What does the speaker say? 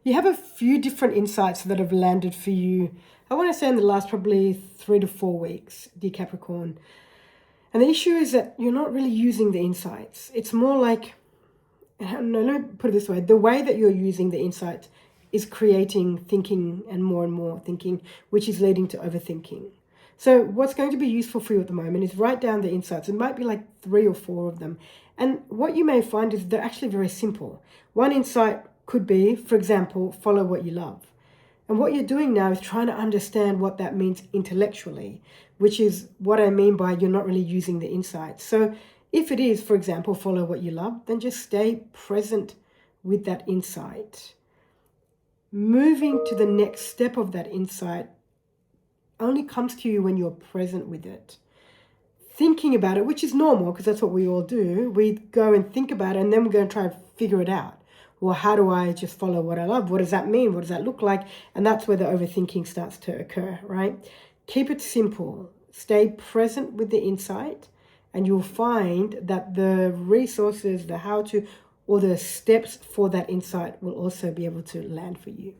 You have a few different insights that have landed for you, I want to say in the last probably 3 to 4 weeks, dear Capricorn. And the issue is that you're not really using the insights. It's more like, no, let me put it this way. The way that you're using the insights is creating thinking and more thinking, which is leading to overthinking. So what's going to be useful for you at the moment is write down the insights. It might be like 3 or 4 of them. And what you may find is they're actually very simple. One insight could be, for example, follow what you love. And what you're doing now is trying to understand what that means intellectually, which is what I mean by you're not really using the insights. So if it is, for example, follow what you love, then just stay present with that insight. Moving to the next step of that insight only comes to you when you're present with it. Thinking about it, which is normal because that's what we all do, we go and think about it and then we're going to try and figure it out. Well, how do I just follow what I love? What does that mean? What does that look like? And that's where the overthinking starts to occur, right? Keep it simple. Stay present with the insight, and you'll find that the resources, the how to, or the steps for that insight will also be able to land for you.